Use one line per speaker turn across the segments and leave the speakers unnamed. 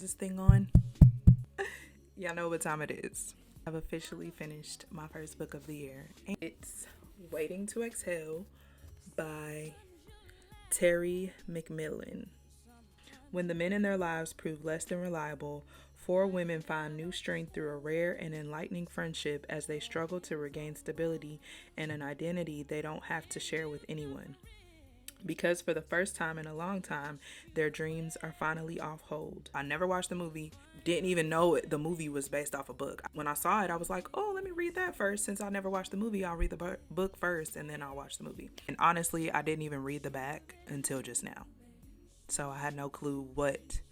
This thing on? Y'all know what time it is. I've officially finished my first book of the year. It's Waiting to Exhale by Terry McMillan. When the men in their lives prove less than reliable, four women find new strength through a rare and enlightening friendship as they struggle to regain stability and an identity they don't have to share with anyone. Because for the first time in a long time, their dreams are finally off hold. I never watched the movie, didn't even know the movie was based off a book. When I saw it, I was like, oh, let me read that first. Since I never watched the movie, I'll read the book first and then I'll watch the movie. And honestly, I didn't even read the back until just now. So I had no clue what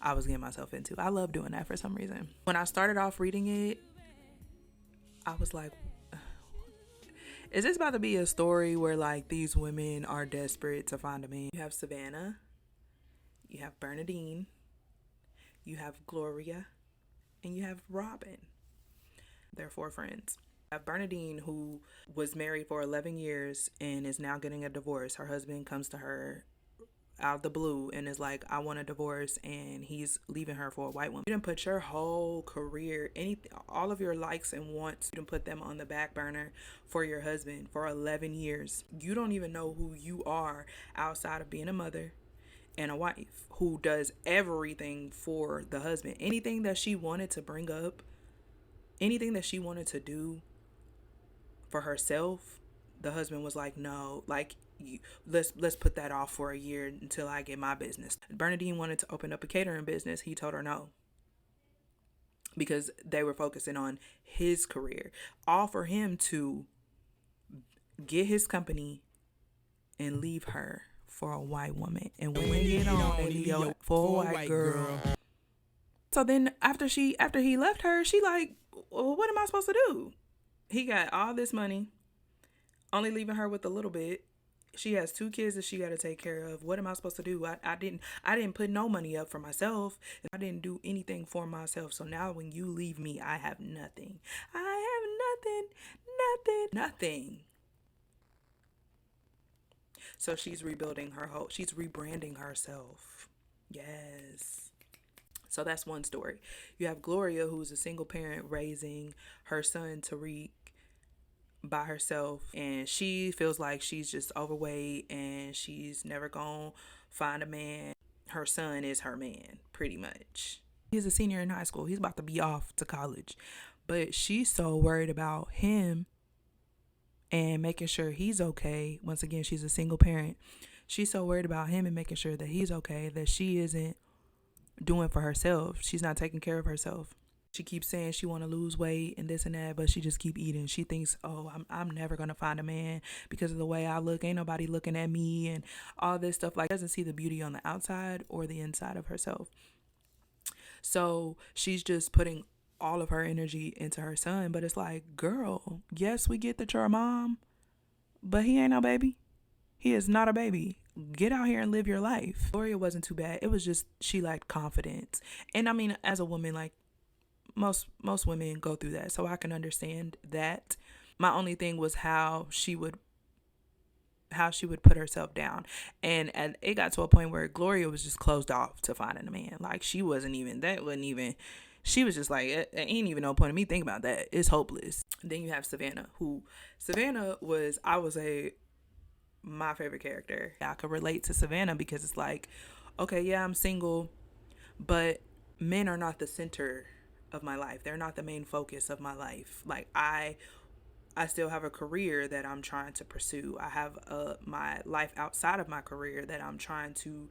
I was getting myself into. I love doing that for some reason. When I started off reading it, I was like, is this about to be a story where like these women are desperate to find a man? You have Savannah, you have Bernadine, you have Gloria, and you have Robin. They're four friends. You have Bernadine, who was married for 11 years and is now getting a divorce. Her husband comes to her out of the blue and is like, I want a divorce, and he's leaving her for a white woman. You didn't put your whole career, all of your likes and wants, you didn't put them on the back burner for your husband for 11 years. You don't even know who you are outside of being a mother and a wife who does everything for the husband. Anything that she wanted to bring up, anything that she wanted to do for herself, the husband was like, no, like, let's put that off for a year until I get my business. Bernadine wanted to open up a catering business. He told her no, because they were focusing on his career. All for him to get his company and leave her for a white woman. And when they get on, they leave for a white girl. So then after he left her, she like, well, what am I supposed to do? He got all this money, only leaving her with a little bit. She has 2 kids that she got to take care of. What am I supposed to do? I didn't put no money up for myself. I didn't do anything for myself. So now when you leave me, I have nothing. I have nothing. So she's she's rebranding herself. Yes. So that's one story. You have Gloria, who's a single parent raising her son Tariq by herself, and she feels like she's just overweight and she's never gonna find a man. Her son is her man, pretty much. He's a senior in high school. He's about to be off to college, but she's so worried about him and making sure he's okay. Once again, she's a single parent. She's so worried about him and making sure that he's okay that she isn't doing for herself. She's not taking care of herself. She keeps saying she want to lose weight and this and that, but she just keep eating. She thinks, oh, I'm never going to find a man because of the way I look. Ain't nobody looking at me and all this stuff. Like, doesn't see the beauty on the outside or the inside of herself. So she's just putting all of her energy into her son. But it's like, girl, yes, we get that you're a mom, but he ain't no baby. He is not a baby. Get out here and live your life. Gloria wasn't too bad. It was just she lacked confidence. And I mean, as a woman, like, most women go through that, so I can understand that. My only thing was how she would put herself down, and it got to a point where Gloria was just closed off to finding a man. Like, she was just like, it ain't even no point in me thinking about that. It's hopeless. Then you have Savannah, was, I would say, my favorite character. I could relate to Savannah because it's like, okay, yeah, I'm single, but men are not the center of my life. They're not the main focus of my life. Like, I still have a career that I'm trying to pursue. I have my life outside of my career that I'm trying to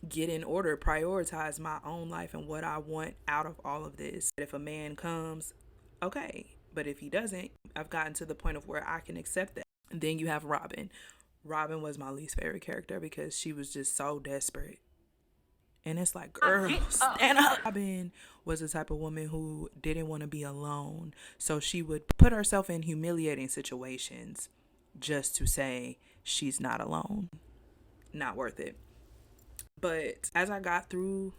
get in order, prioritize my own life and what I want out of all of this. If a man comes, okay, but if he doesn't, I've gotten to the point of where I can accept that. And then you have Robin. Robin was my least favorite character because she was just so desperate. And it's like, girl, stand up. Robin was the type of woman who didn't want to be alone. So she would put herself in humiliating situations just to say she's not alone. Not worth it. But as I got through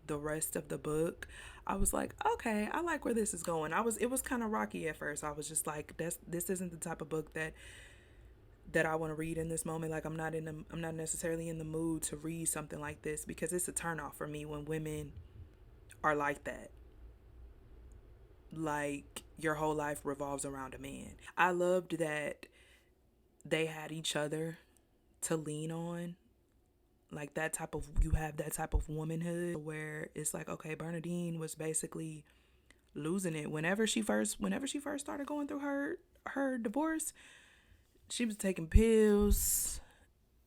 the rest of the book, I was like, okay, I like where this is going. It was kind of rocky at first. I was just like, this isn't the type of book that I want to read in this moment. Like, I'm not necessarily in the mood to read something like this, because it's a turnoff for me when women are like that. Like, your whole life revolves around a man. I loved that they had each other to lean on. Like, you have that type of womanhood where it's like, okay, Bernadine was basically losing it whenever she first started going through her divorce. She was taking pills.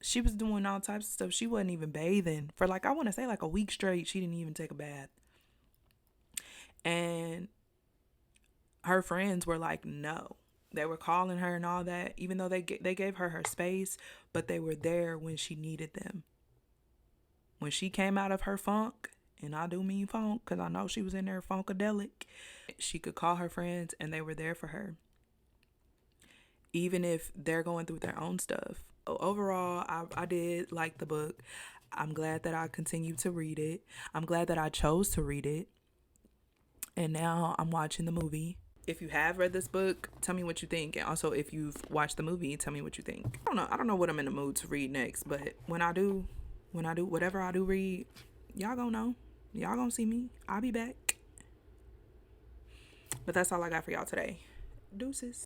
She was doing all types of stuff. She wasn't even bathing for, like, I want to say like a week straight. She didn't even take a bath. And her friends were like, no. They were calling her and all that, even though they gave her space, but they were there when she needed them. When she came out of her funk, and I do mean funk because I know she was in there funkadelic, she could call her friends and they were there for her, even if they're going through their own stuff. Overall, I did like the book. I'm glad that I continued to read it. I'm glad that I chose to read it. And now I'm watching the movie. If you have read this book, tell me what you think. And also, if you've watched the movie, tell me what you think. I don't know what I'm in the mood to read next, but when I do whatever I do read, y'all gonna know. Y'all gonna see me. I'll be back. But that's all I got for y'all today. Deuces.